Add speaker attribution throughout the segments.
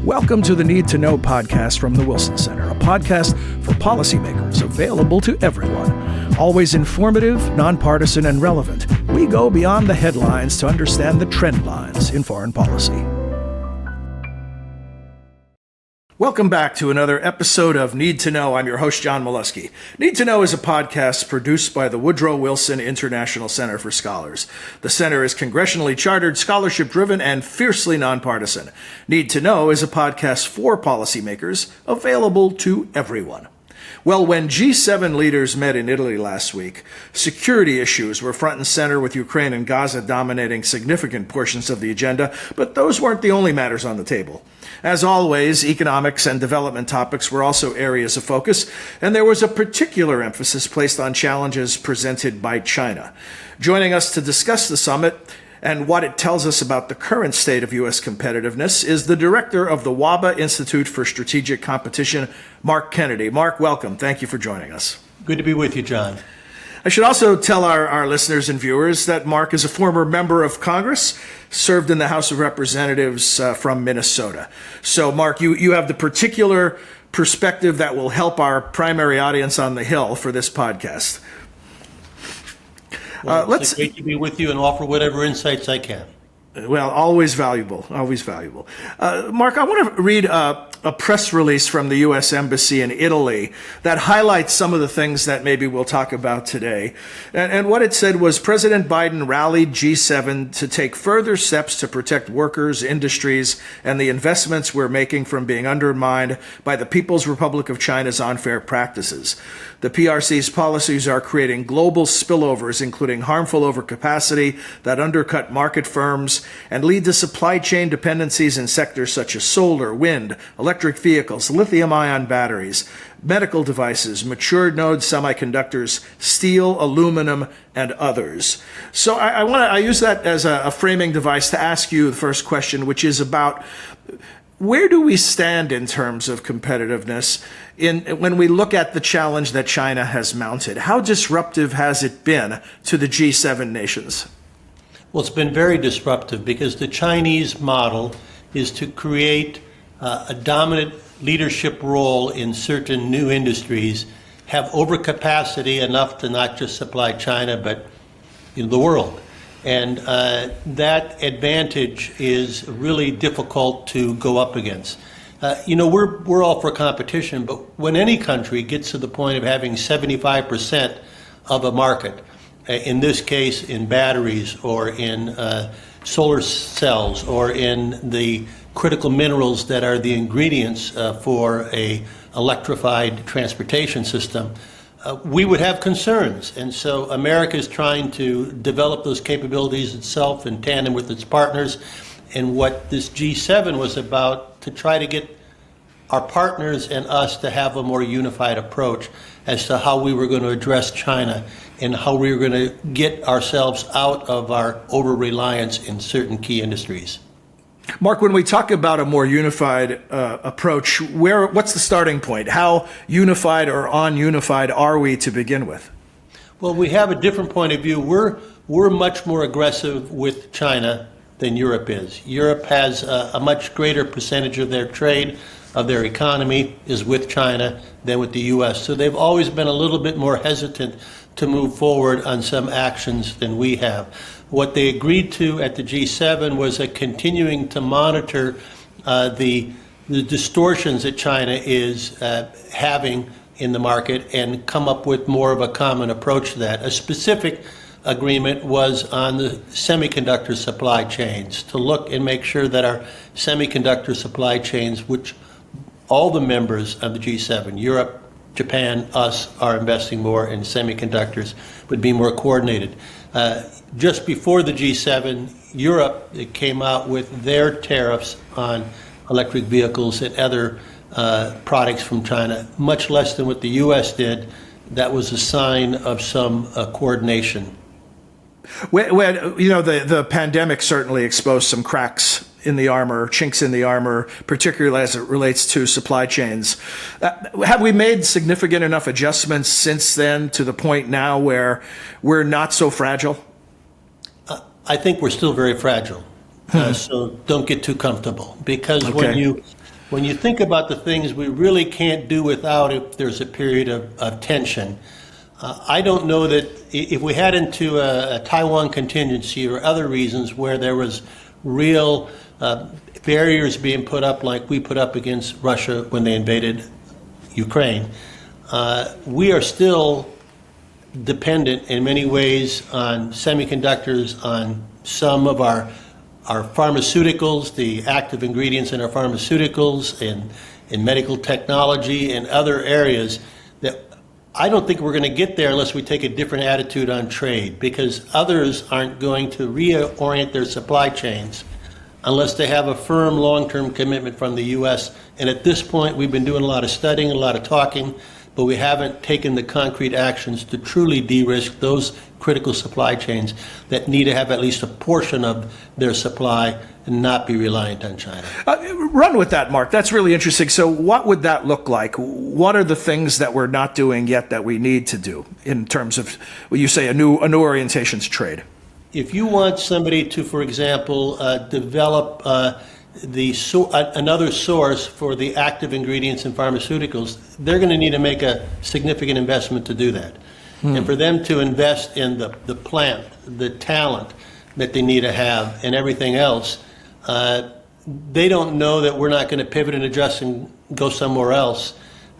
Speaker 1: Welcome to the Need to Know podcast from the Wilson Center, a podcast for policymakers available to everyone. Always informative, nonpartisan, and relevant, we go beyond the headlines to understand the trend lines in foreign policy. Welcome back to another episode of Need to Know. I'm your host, John Milewski. Need to Know is a podcast produced by the Woodrow Wilson International Center for Scholars. The center is congressionally chartered, scholarship-driven, and fiercely nonpartisan. Need to Know is a podcast for policymakers, available to everyone. Well, when G7 leaders met in Italy last week, security issues were front and center, with Ukraine and Gaza dominating significant portions of the agenda, but those weren't the only matters on the table. As always, economics and development topics were also areas of focus, and there was a particular emphasis placed on challenges presented by China. Joining us to discuss the summit and what it tells us about the current state of U.S. competitiveness is the director of the Wahba Institute for Strategic Competition, Mark Kennedy. Mark, welcome. Thank you for joining us.
Speaker 2: Good to be with you, John.
Speaker 1: I should also tell our listeners and viewers that Mark is a former member of Congress, served in the House of Representatives from Minnesota. So, Mark, you have the particular perspective that will help our primary audience on the Hill for this podcast.
Speaker 2: Well, it's great to be with you and offer whatever insights I can.
Speaker 1: Well, always valuable, always valuable. Mark, I want to read a press release from the U.S. Embassy in Italy that highlights some of the things that maybe we'll talk about today. And what it said was President Biden rallied G7 to take further steps to protect workers, industries, and the investments we're making from being undermined by the People's Republic of China's unfair practices. The PRC's policies are creating global spillovers, including harmful overcapacity that undercut market firms and lead to supply chain dependencies in sectors such as solar, wind, electric vehicles, lithium-ion batteries, medical devices, mature node semiconductors, steel, aluminum, and others. So I use that as a framing device to ask you the first question, which is about where do we stand in terms of competitiveness when we look at the challenge that China has mounted? How disruptive has it been to the G7 nations?
Speaker 2: Well, it's been very disruptive because the Chinese model is to create a dominant leadership role in certain new industries, have overcapacity enough to not just supply China, but the world. And that advantage is really difficult to go up against. We're all for competition, but when any country gets to the point of having 75% of a market, in this case in batteries or in solar cells or in the critical minerals that are the ingredients for a electrified transportation system, we would have concerns. And so America is trying to develop those capabilities itself in tandem with its partners. And what this G7 was about, to try to get our partners and us to have a more unified approach as to how we were going to address China and how we were going to get ourselves out of our over-reliance in certain key industries.
Speaker 1: Mark, when we talk about a more unified approach, what's the starting point? How unified or ununified are we to begin with?
Speaker 2: Well, we have a different point of view. We're much more aggressive with China than Europe is. Europe has a much greater percentage of their trade, of their economy, is with China than with the U.S. So they've always been a little bit more hesitant to move forward on some actions than we have. What they agreed to at the G7 was continuing to monitor the distortions that China is having in the market and come up with more of a common approach to that. A specific agreement was on the semiconductor supply chains, to look and make sure that our semiconductor supply chains, which all the members of the G7, Europe, Japan, us, are investing more in semiconductors, would be more coordinated. Just before the G7, Europe came out with their tariffs on electric vehicles and other products from China, much less than what the U.S. did. That was a sign of some coordination.
Speaker 1: The pandemic certainly exposed some cracks in the armor, chinks in the armor, particularly as it relates to supply chains. Have we made significant enough adjustments since then to the point now where we're not so fragile?
Speaker 2: I think we're still very fragile. So don't get too comfortable, because
Speaker 1: Okay.
Speaker 2: when you think about the things we really can't do without if there's a period of tension, I don't know that if we had into a Taiwan contingency or other reasons where there was real barriers being put up like we put up against Russia when they invaded Ukraine, we are still dependent in many ways on semiconductors, on some of our pharmaceuticals, the active ingredients in our pharmaceuticals, and in medical technology and other areas that I don't think we're going to get there unless we take a different attitude on trade, because others aren't going to reorient their supply chains unless they have a firm long-term commitment from the U.S. And at this point, we've been doing a lot of studying, a lot of talking, but we haven't taken the concrete actions to truly de-risk those critical supply chains that need to have at least a portion of their supply and not be reliant on China.
Speaker 1: Run with that, Mark. That's really interesting. So what would that look like? What are the things that we're not doing yet that we need to do in terms of, well, you say a new orientations trade?
Speaker 2: If you want somebody to, for example, develop another source for the active ingredients in pharmaceuticals, they're going to need to make a significant investment to do that. And for them to invest in the plant, the talent that they need to have, and everything else, they don't know that we're not going to pivot and adjust and go somewhere else.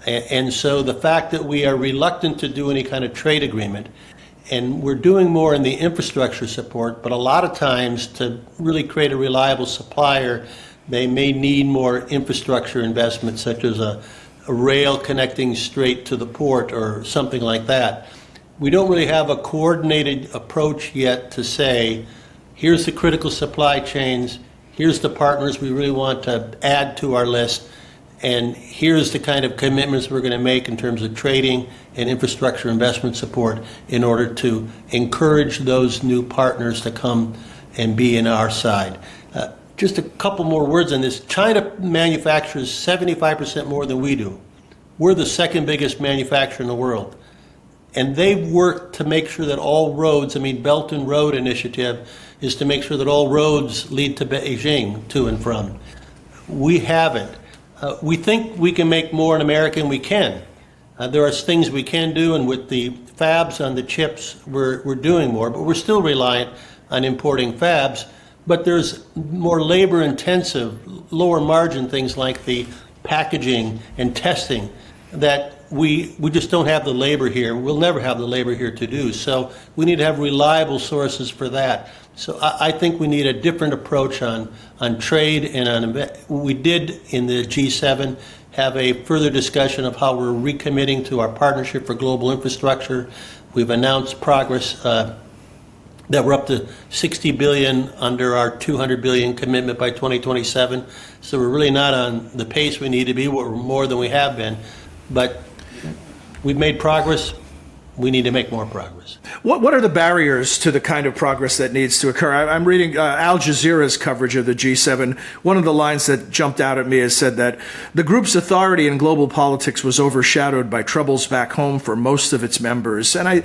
Speaker 2: And so the fact that we are reluctant to do any kind of trade agreement, and we're doing more in the infrastructure support, but a lot of times to really create a reliable supplier, they may need more infrastructure investment, such as a rail connecting straight to the port or something like that. We don't really have a coordinated approach yet to say, here's the critical supply chains, here's the partners we really want to add to our list, and here's the kind of commitments we're going to make in terms of trading and infrastructure investment support in order to encourage those new partners to come and be in our side. Just a couple more words on this. China manufactures 75% more than we do. We're the second biggest manufacturer in the world. And they work to make sure that all roads, Belt and Road Initiative is to make sure that all roads lead to Beijing, to and from. We haven't. We think we can make more in America, and we can. There are things we can do, and with the fabs on the chips, we're doing more, but we're still reliant on importing fabs. But there's more labor-intensive, lower-margin things like the packaging and testing that we just don't have the labor here. We'll never have the labor here to do. So we need to have reliable sources for that. So I think we need a different approach on trade and on. We did in the G7 have a further discussion of how we're recommitting to our partnership for global infrastructure. We've announced progress that we're up to $60 billion under our $200 billion commitment by 2027. So we're really not on the pace we need to be. We're more than we have been, but we've made progress. We need to make more progress.
Speaker 1: What are the barriers to the kind of progress that needs to occur? I'm reading Al Jazeera's coverage of the G7. One of the lines that jumped out at me is said that the group's authority in global politics was overshadowed by troubles back home for most of its members. And I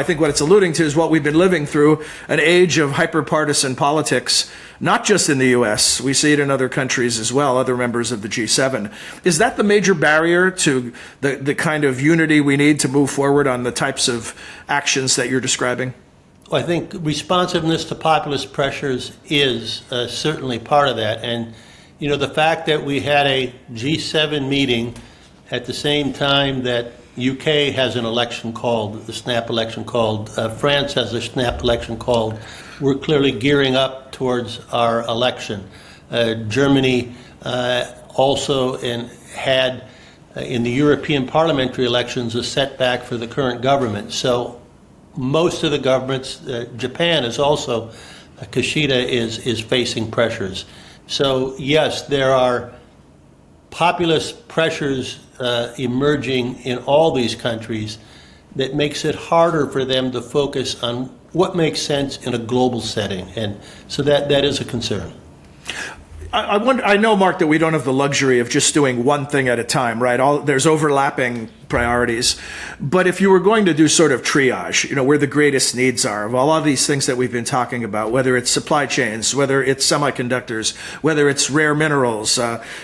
Speaker 1: think what it's alluding to is what we've been living through, an age of hyper-partisan politics, not just in the U.S. We see it in other countries as well, other members of the G7. Is that the major barrier to the kind of unity we need to move forward on the types of actions that you're describing?
Speaker 2: Well, I think responsiveness to populist pressures is certainly part of that. And, the fact that we had a G7 meeting at the same time that UK has an election called, the snap election called, France has a snap election called, we're clearly gearing up towards our election. Germany also had in the European parliamentary elections a setback for the current government. So most of the governments, Japan is also, Kishida is facing pressures. So yes, there are populist pressures emerging in all these countries that makes it harder for them to focus on what makes sense in a global setting. And so that is a concern.
Speaker 1: I wonder. I know, Mark, that we don't have the luxury of just doing one thing at a time, right? There's overlapping priorities. But if you were going to do sort of triage, where the greatest needs are of all of these things that we've been talking about, whether it's supply chains, whether it's semiconductors, whether it's rare minerals,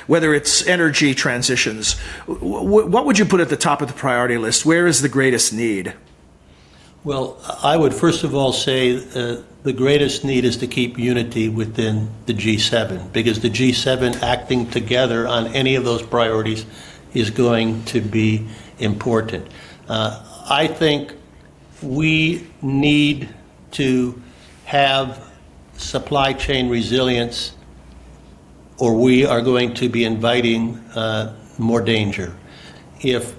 Speaker 1: whether it's energy transitions, what would you put at the top of the priority list? Where is the greatest need?
Speaker 2: Well, I would first of all say the greatest need is to keep unity within the G7, because the G7 acting together on any of those priorities is going to be important. I think we need to have supply chain resilience, or we are going to be inviting more danger. If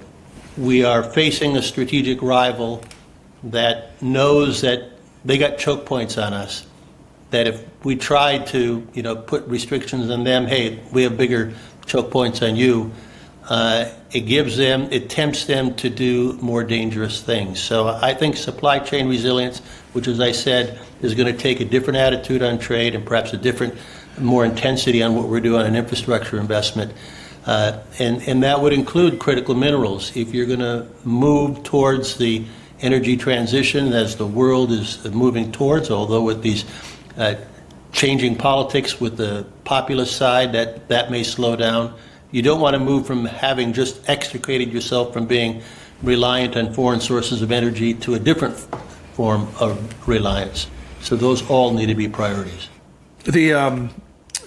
Speaker 2: we are facing a strategic rival that knows that they got choke points on us, that if we try to, put restrictions on them, hey, we have bigger choke points on you, it tempts them to do more dangerous things. So I think supply chain resilience, which, as I said, is going to take a different attitude on trade and perhaps more intensity on what we're doing on infrastructure investment. And that would include critical minerals. If you're going to move towards the energy transition, as the world is moving towards, although with these changing politics with the populist side, that may slow down. You don't want to move from having just extricated yourself from being reliant on foreign sources of energy to a different form of reliance. So those all need to be priorities.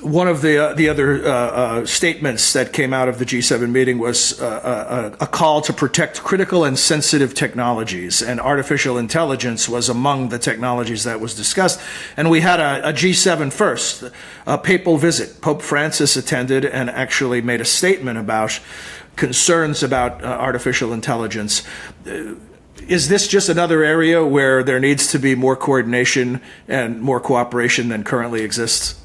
Speaker 1: One of the other statements that came out of the G7 meeting was a call to protect critical and sensitive technologies, and artificial intelligence was among the technologies that was discussed. And we had a G7 first, a papal visit. Pope Francis attended and actually made a statement about concerns about artificial intelligence. Is this just another area where there needs to be more coordination and more cooperation than currently exists?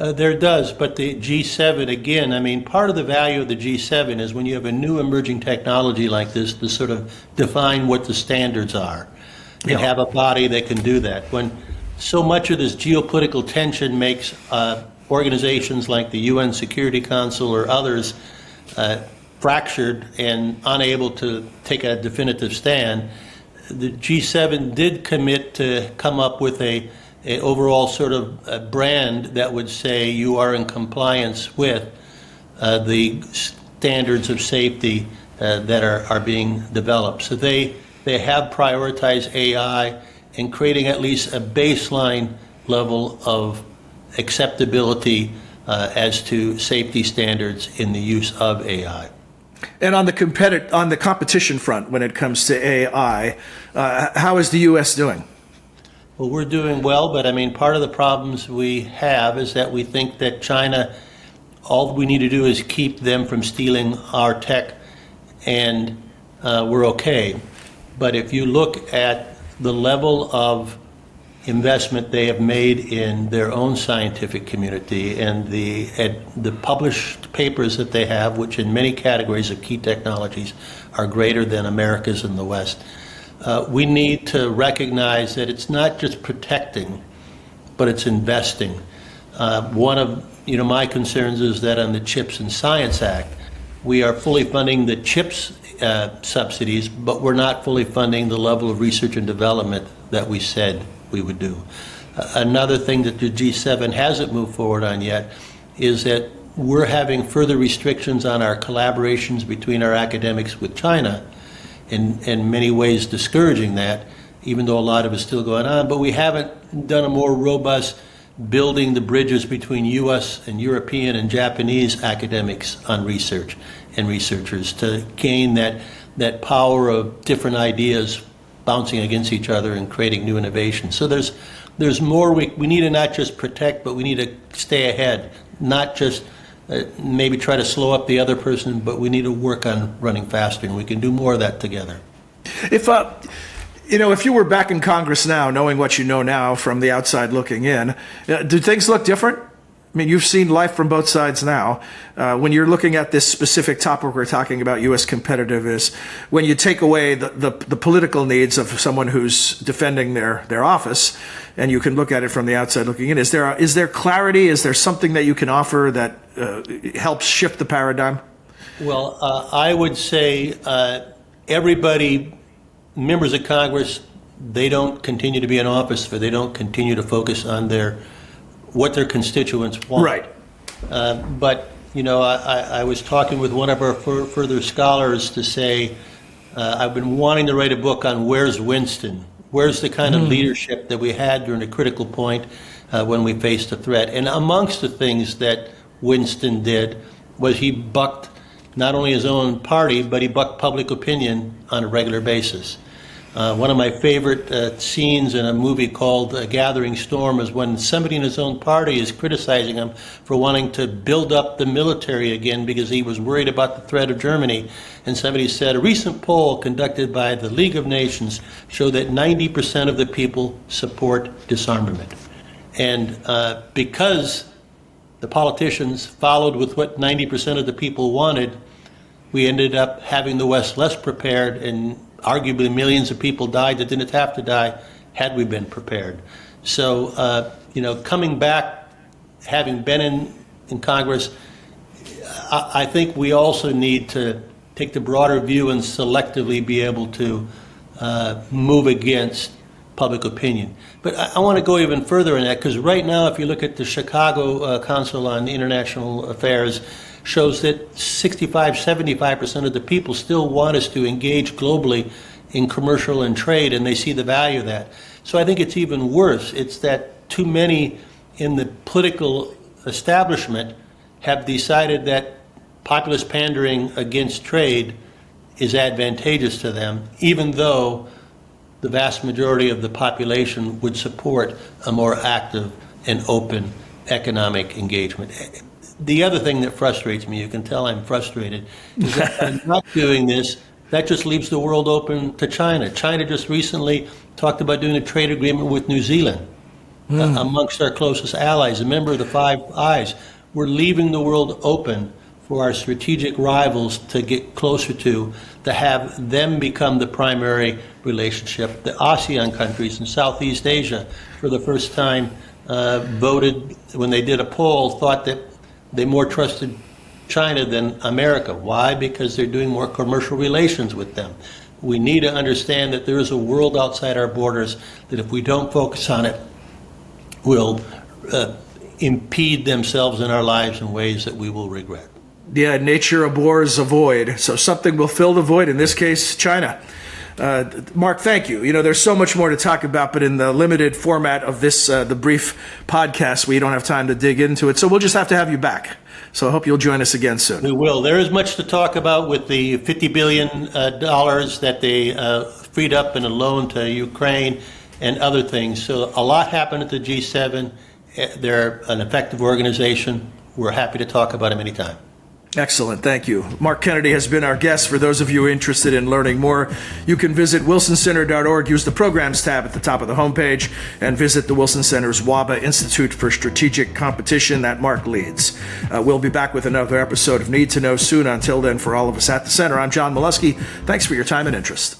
Speaker 2: There does, but the G7, again, part of the value of the G7 is when you have a new emerging technology like this to sort of define what the standards are and have a body that can do that. When so much of this geopolitical tension makes organizations like the UN Security Council or others fractured and unable to take a definitive stand, the G7 did commit to come up with a overall sort of a brand that would say you are in compliance with the standards of safety that are being developed. So they have prioritized AI and creating at least a baseline level of acceptability as to safety standards in the use of AI.
Speaker 1: And on the competition front, when it comes to AI, how is the U.S. doing?
Speaker 2: Well, we're doing well, but part of the problems we have is that we think that China, all we need to do is keep them from stealing our tech, and we're okay. But if you look at the level of investment they have made in their own scientific community and the published papers that they have, which in many categories of key technologies are greater than America's in the West, we need to recognize that it's not just protecting, but it's investing. One of my concerns is that on the CHIPS and Science Act, we are fully funding the CHIPS subsidies, but we're not fully funding the level of research and development that we said we would do. Another thing that the G7 hasn't moved forward on yet is that we're having further restrictions on our collaborations between our academics with China, in many ways discouraging that, even though a lot of it is still going on. But we haven't done a more robust building the bridges between U.S. and European and Japanese academics on research and researchers to gain that power of different ideas bouncing against each other and creating new innovation. So there's more we need to not just protect, but we need to stay ahead, not just maybe try to slow up the other person, but we need to work on running faster, and we can do more of that together.
Speaker 1: If you were back in Congress now, knowing what you know now from the outside looking in, do things look different? I mean, you've seen life from both sides now. When you're looking at this specific topic we're talking about, U.S. competitiveness, when you take away the political needs of someone who's defending their office, and you can look at it from the outside looking in, is there clarity? Is there something that you can offer that helps shift the paradigm?
Speaker 2: Well, I would say everybody, members of Congress, they don't continue to be in office, for they don't continue to focus on what their constituents want.
Speaker 1: Right.
Speaker 2: But, I was talking with one of our further scholars to say, I've been wanting to write a book on where's Winston? Where's the kind of leadership that we had during a critical point when we faced a threat? And amongst the things that Winston did was he bucked not only his own party, but he bucked public opinion on a regular basis. One of my favorite scenes in a movie called Gathering Storm is when somebody in his own party is criticizing him for wanting to build up the military again because he was worried about the threat of Germany. And somebody said, a recent poll conducted by the League of Nations showed that 90% of the people support disarmament. And because the politicians followed with what 90% of the people wanted, we ended up having the West less prepared, and arguably millions of people died that didn't have to die had we been prepared. So, coming back, having been in Congress, I think we also need to take the broader view and selectively be able to move against public opinion. But I want to go even further in that, because right now, if you look at the Chicago Council on International Affairs, shows that 75% of the people still want us to engage globally in commercial and trade, and they see the value of that. So I think it's even worse. It's that too many in the political establishment have decided that populist pandering against trade is advantageous to them, even though the vast majority of the population would support a more active and open economic engagement. The other thing that frustrates me, you can tell I'm frustrated, is that by not doing this, that just leaves the world open to China. China just recently talked about doing a trade agreement with New Zealand, amongst our closest allies, a member of the Five Eyes. We're leaving the world open for our strategic rivals to get closer to have them become the primary relationship. The ASEAN countries in Southeast Asia, for the first time, voted, when they did a poll, thought that they more trusted China than America. Why? Because they're doing more commercial relations with them. We need to understand that there is a world outside our borders that if we don't focus on it, will impede themselves in our lives in ways that we will regret.
Speaker 1: Yeah, nature abhors a void, so something will fill the void, in this case, China. Mark, thank you. There's so much more to talk about, but in the limited format of this, the brief podcast, we don't have time to dig into it. So we'll just have to have you back. So I hope you'll join us again soon.
Speaker 2: We will. There is much to talk about with the $50 billion that they freed up in a loan to Ukraine and other things. So a lot happened at the G7. They're an effective organization. We're happy to talk about them anytime.
Speaker 1: Excellent. Thank you. Mark Kennedy has been our guest. For those of you interested in learning more, you can visit wilsoncenter.org, use the Programs tab at the top of the homepage, and visit the Wilson Center's Wahba Institute for Strategic Competition that Mark leads. We'll be back with another episode of Need to Know soon. Until then, for all of us at the Center, I'm John Milewski. Thanks for your time and interest.